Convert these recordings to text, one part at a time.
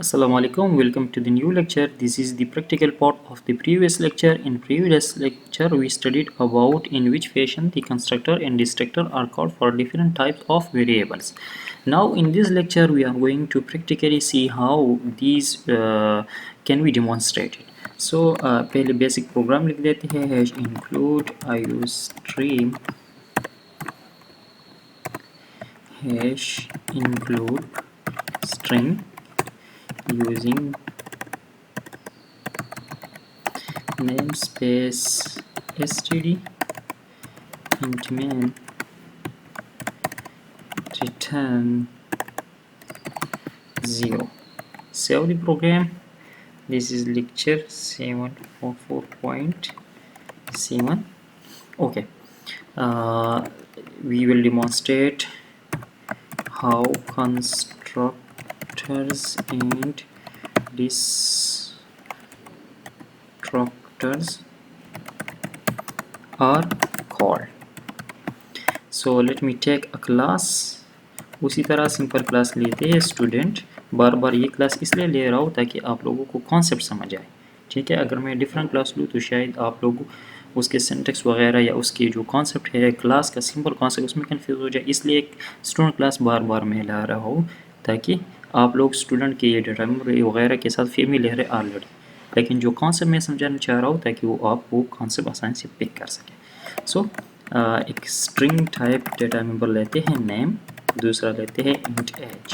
Assalamu alaikum, welcome to the new lecture. This is the practical part of the previous lecture. In previous lecture we studied about in which fashion the constructor and destructor are called for different types of variables. Now in this lecture we are going to practically see how these can be demonstrated. So पहले basic program लिख देते हैं hash include iostream hash include string using namespace std int main return 0. Save the program. This is lecture 744.7. Okay, we will demonstrate how constructors and destructors are called. So let me take a class. उसी तरह simple class लेते हैं student. बार बार ये class इसलिए ले रहा हूँ ताकि आप लोगों को कॉन्सेप्ट समझ आए. ठीक है, अगर मैं डिफरेंट क्लास लूँ तो शायद आप लोग उसके सिंटेक्स वगैरह या उसके जो कॉन्सेप्ट है क्लास का सिंपल कॉन्सेप्ट उसमें कंफ्यूज हो जाए. इसलिए एक स्टूडेंट क्लास बार बार मैं ला रहा हूँ ताकि आप लोग स्टूडेंट के ये डाटा वगैरह के साथ फेमिलियर है ऑलरेडी, लेकिन जो कॉन्सेप्ट मैं समझाना चाह रहा हूँ ताकि वो आप वो कॉन्सेप्ट आसानी से पिक कर सकें. सो एक स्ट्रिंग टाइप डेटा मेंबर लेते हैं नेम, दूसरा लेते हैं int age.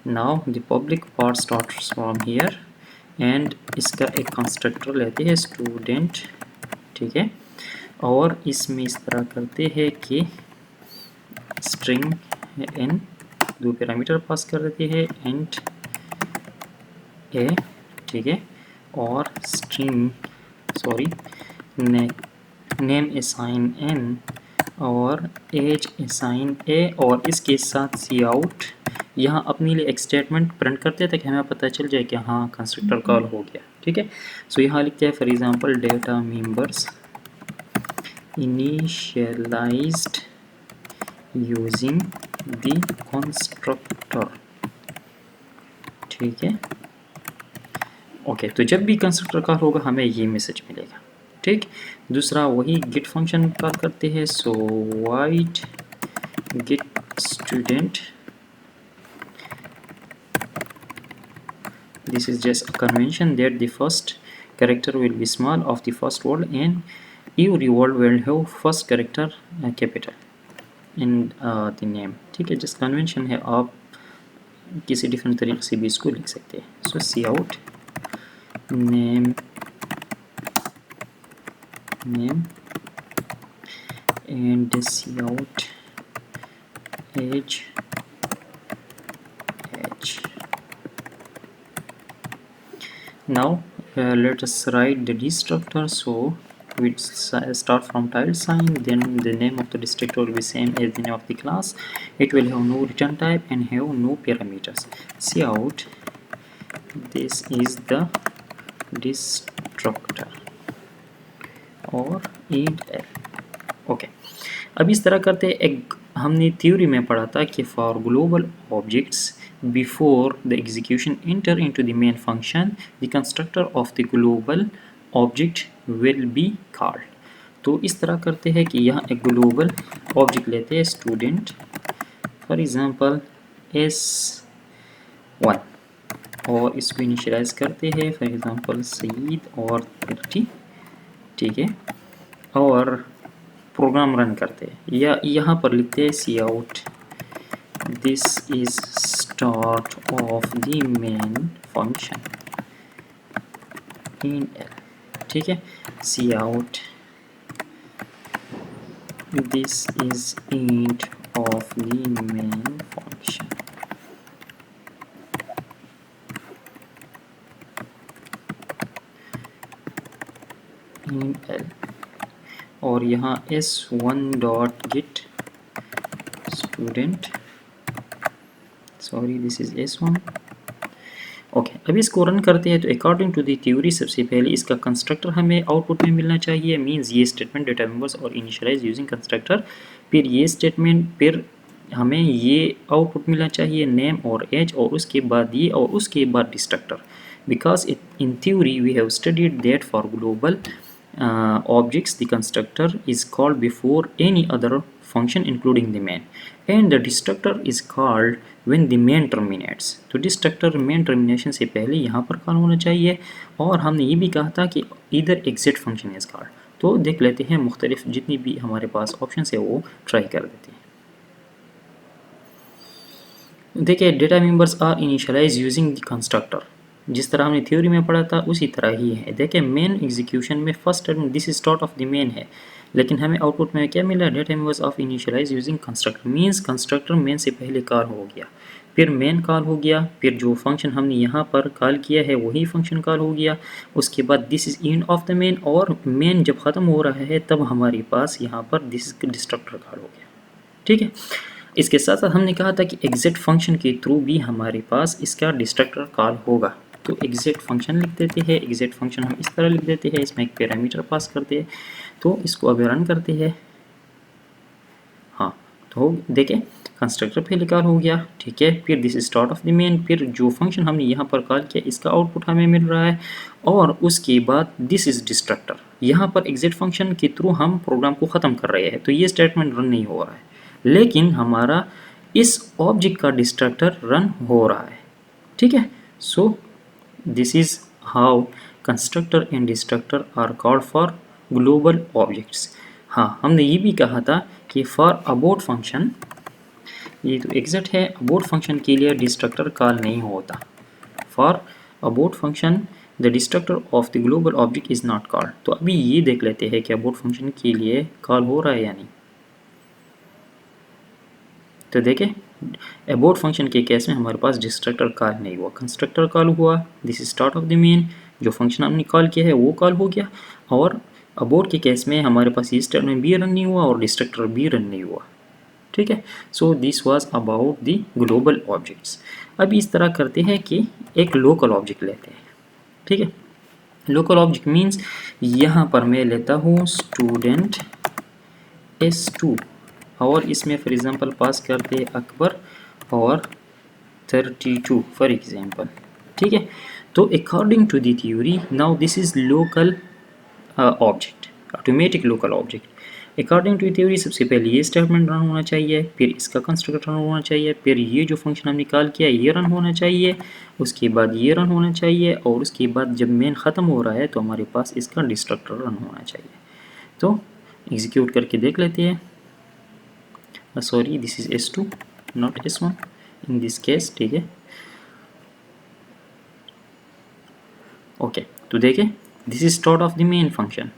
Now the public part starts from here and इसका एक कंस्ट्रक्टर लेते हैं स्टूडेंट. ठीक है, और इसमें इस तरह करते हैं कि स्ट्रिंग n दो पैरामीटर पास कर देते हैं int a. ठीक है, और स्ट्रिंग नेम असाइन n और एज असाइन a, और इसके साथ सी आउट. यहाँ अपने लिए एक स्टेटमेंट प्रिंट करते हैं ताकि हमें पता चल जाए कि हाँ कंस्ट्रक्टर कॉल हो गया. ठीक है, सो यहाँ लिखते हैं for example data members initialised using the constructor. ठीक है, ओके, तो जब भी कंस्ट्रक्टर कॉल होगा हमें ये मैसेज मिलेगा. ठीक, दूसरा वही गेट फंक्शन कॉल करते हैं. So white get student. This is just a convention that the first character will be small of the first word and every word will have first character capital in the name. ठीक है, just convention है, आप किसी different तरीके से भी इसको लिख सकते हैं. So cout name and cout age. Now let us write the destructor. So we start from tilde sign, then the name of the destructor will be same as the name of the class. It will have no return type and have no parameters. See out, this is the destructor or int l. Okay, अब इस तरह करते हैं. एक हमने theory में पढ़ा था कि for global objects before the execution enter into the main function, the constructor of the global object will be called. तो इस तरह करते हैं कि यहाँ एक ग्लोबल ऑब्जेक्ट लेते हैं स्टूडेंट, फॉर एग्जांपल s1, और इसको इनिशियलाइज करते हैं फॉर एग्जांपल सईद और 30. ठीक है, और प्रोग्राम रन करते हैं या यहाँ पर लिखते हैं सी out this is start of the main function in L. ठीक है, सी out this is int of the main function in L, और यहाँ s1 dot get student. Sorry, this is s1. Okay, अभी इसको रन करते हैं. तो अकॉर्डिंग टू दी थ्योरी सबसे पहले इसका कंस्ट्रक्टर हमें आउटपुट में मिलना चाहिए. मींस ये स्टेटमेंट डेटा मेंबर्स और इनिशियलाइज यूजिंग कंस्ट्रक्टर, फिर ये स्टेटमेंट, फिर हमें ये आउटपुट मिलना चाहिए नेम और एज, और उसके बाद ये, और उसके बाद destructor, because in theory we have studied that for global objects the constructor is called before any other function including the main, and the destructor is called when the main terminates. तो destructor main termination से पहले यहाँ पर call होना चाहिए, और हमने ये भी कहा था कि इधर एग्जिट फंक्शन इज कॉल्ड। तो देख लेते हैं मुख्तलिफ जितनी भी हमारे पास ऑप्शन है वो ट्राई कर देते हैं। देखिए data members are initialise using the constructor, जिस तरह हमने थ्योरी में पढ़ा था उसी तरह ही है। देखिए मेन एग्जीक्यूशन में first term this start of the main है, लेकिन हमें आउटपुट में क्या मिला, data members of initialise using constructor, means constructor main से पहले कॉल हो गया, फिर मेन कॉल हो गया, फिर जो फंक्शन हमने यहाँ पर कॉल किया है वही फंक्शन कॉल हो गया, उसके बाद this is end of the main, और मेन जब ख़त्म हो रहा है तब हमारे पास यहाँ पर दिस डिस्ट्रक्टर कॉल हो गया। ठीक है, इसके साथ साथ हमने कहा था कि एग्जिट फंक्शन के थ्रू भी हमारे पास इसका डिस्ट्रक्टर कॉल होगा। तो एग्जिट फंक्शन लिख देते हैं, एग्जिट फंक्शन हम इस तरह लिख देते हैं, इसमें एक पैरामीटर पास करते हैं। तो इसको अभी रन करते हैं। हाँ, तो देखें कंस्ट्रक्टर पहले कॉल हो गया, ठीक है, फिर this start of the main, फिर जो फंक्शन हमने यहाँ पर कॉल किया इसका आउटपुट हमें मिल रहा है, और उसके बाद दिस इज डिस्ट्रक्टर। यहाँ पर एग्जिट फंक्शन के थ्रू हम प्रोग्राम को ख़त्म कर रहे हैं, तो ये स्टेटमेंट रन नहीं हो रहा है, लेकिन हमारा इस ऑब्जेक्ट का डिस्ट्रक्टर रन हो रहा है। ठीक है, so this is how constructor and destructor are called for global objects. हाँ, हमने ये भी कहा था कि फॉर अबोर्ट फंक्शन, ये तो एग्जिट है, अबोर्ट फंक्शन के लिए डिस्ट्रक्टर कॉल नहीं होता। For abort function the destructor of the global object is not called. तो अभी ये देख लेते हैं कि अबोर्ट फंक्शन के लिए कॉल हो रहा है या नहीं। तो देखें अबोर्ट फंक्शन के केस में हमारे पास डिस्ट्रक्टर कॉल नहीं हुआ, कंस्ट्रक्टर कॉल हुआ, this start of the main, जो फंक्शन हमने कॉल किया है वो कॉल हो गया, और अबोर्ट के केस में हमारे पास ये स्टेटमेंट भी रन नहीं हुआ और डिस्ट्रक्टर भी रन नहीं हुआ। ठीक है, so this was about the global objects. अब इस तरह करते हैं कि एक लोकल ऑब्जेक्ट लेते हैं। ठीक है, लोकल ऑब्जेक्ट मीन्स यहाँ पर मैं लेता हूँ स्टूडेंट S2, और इसमें फॉर एग्जांपल पास करते हैं अकबर और 32 फॉर एग्जांपल। ठीक है, तो according to the theory now this is local object, automatic local object. According to theory सबसे पहले ये स्टेटमेंट रन होना चाहिए, फिर इसका कंस्ट्रक्टर रन होना चाहिए, फिर ये जो फंक्शन हमने कॉल किया ये रन होना चाहिए, उसके बाद ये रन होना चाहिए, और उसके बाद जब मेन ख़त्म हो रहा है तो हमारे पास इसका डिस्ट्रक्टर रन होना चाहिए। तो एग्जीक्यूट करके देख लेते हैं। Sorry, this is S2 not S1 in this case. ठीक है, ओके, तो देखें this is start of the main function.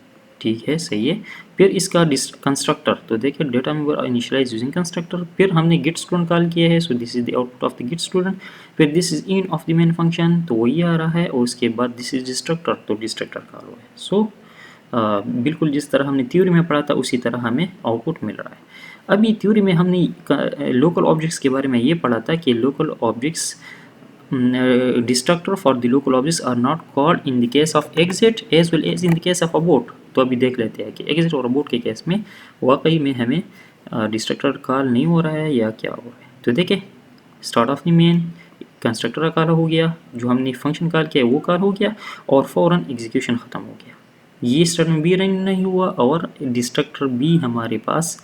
ठीक है, सही है, फिर इसका कंस्ट्रक्टर, तो देखिए data member initialise using constructor, फिर हमने गेट स्टूडेंट कॉल किया है, so this is the output of the get student, फिर this is in of the main function, तो वही आ रहा है, और उसके बाद दिस इज डिस्ट्रक्टर, तो डिस्ट्रक्टर कॉल हुआ है। सो बिल्कुल जिस तरह हमने थ्योरी में पढ़ा था उसी तरह हमें आउटपुट मिल रहा है। अभी थ्योरी में हमने लोकल ऑब्जेक्ट्स के बारे में ये पढ़ा था कि local objects destructor for the local objects are not called in the case of exit as well as in the case of abort. तो अभी देख लेते हैं कि एग्जिट और अबोर्ट के केस में वाकई में हमें डिस्ट्रक्टर कॉल नहीं हो रहा है या क्या हो रहा है। तो देखिए start of the main, constructor का कॉल हो गया, जो हमने फंक्शन कॉल किया वो कॉल हो गया, और फ़ौरन एग्जीक्यूशन ख़त्म हो गया, ये स्टेटमेंट भी रन नहीं हुआ और डिस्ट्रक्टर भी हमारे पास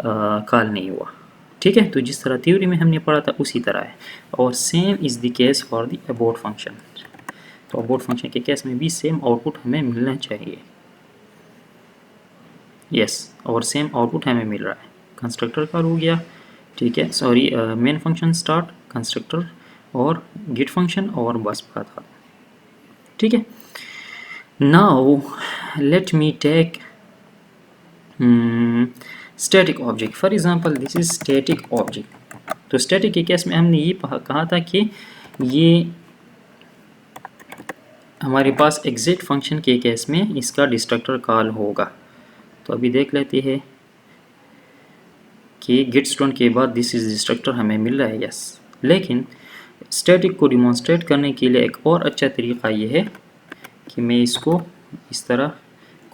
कॉल नहीं हुआ। ठीक है, तो जिस तरह थ्योरी में हमने पढ़ा था उसी तरह है, और same is the case for the abort function. तो अबोर्ट फंक्शन के केस में भी सेम आउटपुट हमें मिलना चाहिए। यस, और सेम आउटपुट हमें मिल रहा है, कंस्ट्रक्टर कॉल हो गया, ठीक है, sorry main function start, constructor और गेट फंक्शन, और बस बात खत्म। ठीक है, now let me take static object. For example this is static object. तो स्टैटिक के केस में हमने ये कहा था कि ये हमारे पास एग्जिट फंक्शन के केस में इसका डिस्ट्रक्टर कॉल होगा। तो अभी देख लेते हैं कि गेट स्टूडेंट के बाद दिस इज डिस्ट्रक्टर हमें मिल रहा है, यस। लेकिन स्टैटिक को डिमॉन्स्ट्रेट करने के लिए एक और अच्छा तरीका ये है कि मैं इसको इस तरह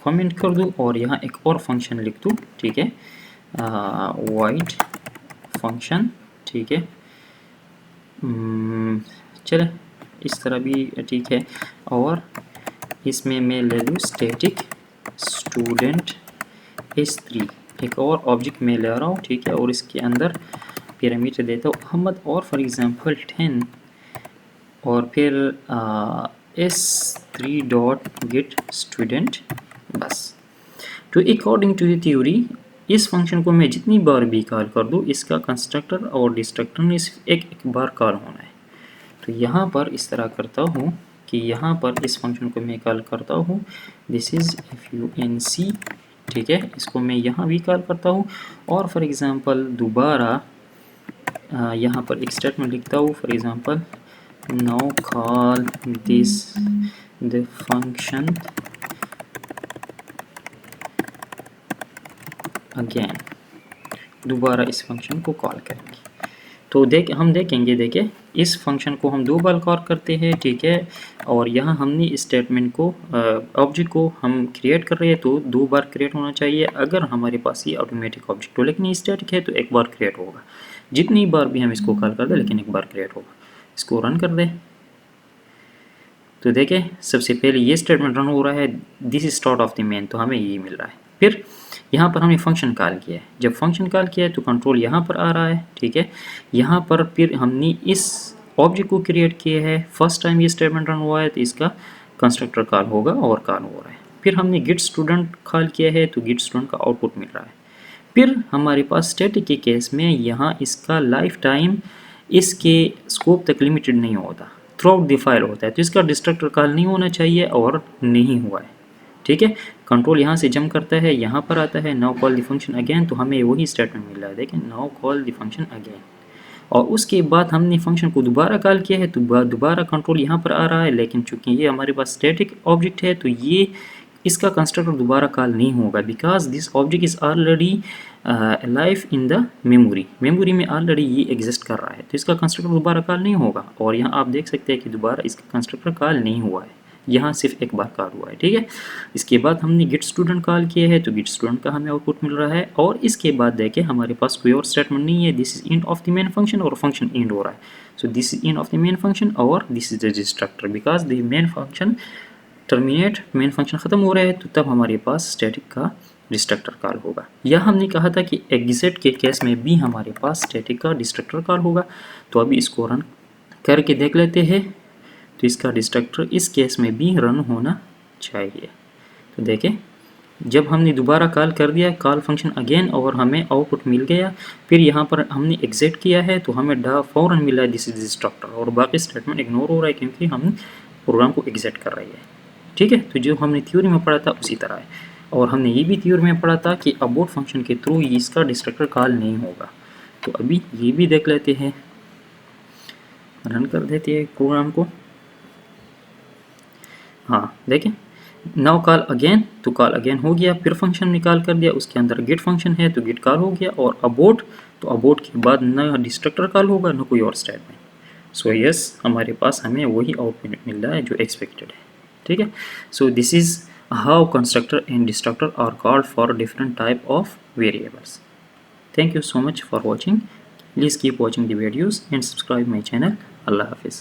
कमेंट कर दूं और यहाँ एक और फंक्शन लिख दूं। ठीक है, वाइड फंक्शन, ठीक है। चले इस तरह भी ठीक है। और इसमें मैं ले लूँ स्टैटिक स्टूडेंट s3, एक और ऑब्जेक्ट मैं ले रहा हूँ, ठीक है। और इसके अंदर पैरामीटर देता हूँ अहमद और फॉर एग्जांपल 10 और फिर s3 डॉट गेट स्टूडेंट, बस। तो अकॉर्डिंग टू द थ्योरी इस फंक्शन को मैं जितनी बार भी कॉल कर दूँ इसका कंस्ट्रक्टर और डिस्ट्रक्टर में सिर्फ एक बार कॉल होना है। तो यहाँ पर इस तरह करता हूँ कि यहाँ पर इस फंक्शन को मैं कॉल करता हूँ दिस इज़ func, ठीक है। इसको मैं यहाँ भी कॉल करता हूँ और फॉर एग्ज़ाम्पल दोबारा यहाँ पर एक स्टेटमेंट लिखता हूँ, for example now call this the function again, दोबारा इस फंक्शन को कॉल करेंगे। तो हम देखेंगे, देखिए इस फंक्शन को हम 2 बार कॉल करते हैं, ठीक है। और यहाँ हमने इस स्टेटमेंट को ऑब्जेक्ट को हम क्रिएट कर रहे हैं तो 2 बार क्रिएट होना चाहिए अगर हमारे पास ये ऑटोमेटिक ऑब्जेक्ट हो, लेकिन ये स्टैटिक है तो 1 बार क्रिएट होगा। जितनी बार भी हम इसको कॉल कर दें लेकिन 1 बार क्रिएट होगा। इसको रन कर दें तो देखें सबसे पहले ये स्टेटमेंट रन हो रहा है, this is start of the main, तो हमें ये मिल रहा है। फिर यहाँ पर हमने फंक्शन कॉल किया है, जब फंक्शन कॉल किया है तो कंट्रोल यहाँ पर आ रहा है, ठीक है। यहाँ पर फिर हमने इस ऑब्जेक्ट को क्रिएट किया है, फर्स्ट टाइम ये स्टेटमेंट रन हुआ है तो इसका कंस्ट्रक्टर कॉल होगा और कॉल हो रहा है। फिर हमने गेट स्टूडेंट कॉल किया है तो गेट स्टूडेंट का आउटपुट मिल रहा है। फिर हमारे पास स्टैटिक के केस में यहाँ इसका लाइफ टाइम इसके स्कोप तक लिमिटेड नहीं होता, थ्रू आउट द फाइल होता है, तो इसका डिस्ट्रक्टर कॉल नहीं होना चाहिए और नहीं हुआ है, ठीक है। कंट्रोल यहाँ से जंप करता है, यहाँ पर आता है now call the function again, तो हमें वही स्टेटमेंट मिल रहा है, देखें now call the function again. और उसके बाद हमने फंक्शन को दोबारा कॉल किया है तो दोबारा कंट्रोल यहाँ पर आ रहा है, लेकिन चूंकि ये हमारे पास स्टैटिक ऑब्जेक्ट है तो ये इसका कंस्ट्रक्टर दोबारा कॉल नहीं होगा because this object is already life in the memory में ऑलरेडी ये एग्जिस्ट कर रहा है, तो इसका कंस्ट्रक्टर दोबारा कॉल नहीं होगा। और यहाँ आप देख सकते हैं कि दोबारा इसका कंस्ट्रक्टर कॉल नहीं हुआ है, यहाँ सिर्फ 1 बार कॉल हुआ है, ठीक है। इसके बाद हमने गेट स्टूडेंट कॉल किया है तो गेट स्टूडेंट का हमें आउटपुट मिल रहा है। और इसके बाद देखें हमारे पास कोई और स्टेटमेंट नहीं है, this is end of the main function और फंक्शन एंड हो रहा है, so this is end of the main function और this is the destructor because the main function terminate, main function ख़त्म हो रहा है तो तब हमारे पास स्टैटिक का डिस्ट्रक्टर कॉल होगा। या हमने कहा था कि एग्जिट के केस में भी हमारे पास स्टैटिक का डिस्ट्रक्टर कॉल होगा, तो अभी इसको रन करके देख लेते हैं। तो इसका डिस्ट्रक्टर इस केस में भी रन होना चाहिए। तो देखें जब हमने दोबारा कॉल कर दिया कॉल फंक्शन अगेन और हमें आउटपुट मिल गया, फिर यहाँ पर हमने एग्जिट किया है तो हमें फ़ौरन मिला है दिस इज डिस्ट्रक्टर और बाकी स्टेटमेंट इग्नोर हो रहा है क्योंकि हम प्रोग्राम को एग्जिट कर रही है, ठीक है। तो जो हमने थ्योरी में पढ़ा था उसी तरह है। और हमने ये भी थ्योरी में पढ़ा था कि अबॉर्ट फंक्शन के थ्रू इसका डिस्ट्रक्टर कॉल नहीं होगा। तो अभी ये भी देख लेते हैं, रन कर देते हैं प्रोग्राम को। हाँ देखें नाउ कॉल अगेन, तो कॉल अगेन हो गया, फिर फंक्शन निकाल कर दिया, उसके अंदर गेट फंक्शन है तो गेट कॉल हो गया। और अबॉर्ट, तो अबॉर्ट के बाद न डिस्ट्रक्टर कॉल होगा न कोई और स्टेटमेंट। सो यस हमारे पास हमें वही आउटपुट मिल रहा है जो एक्सपेक्टेड है, ठीक है। So this is how constructor and destructor are called for different type of variables. Thank you so much for watching. Please keep watching the videos and subscribe my channel. Allah Hafiz.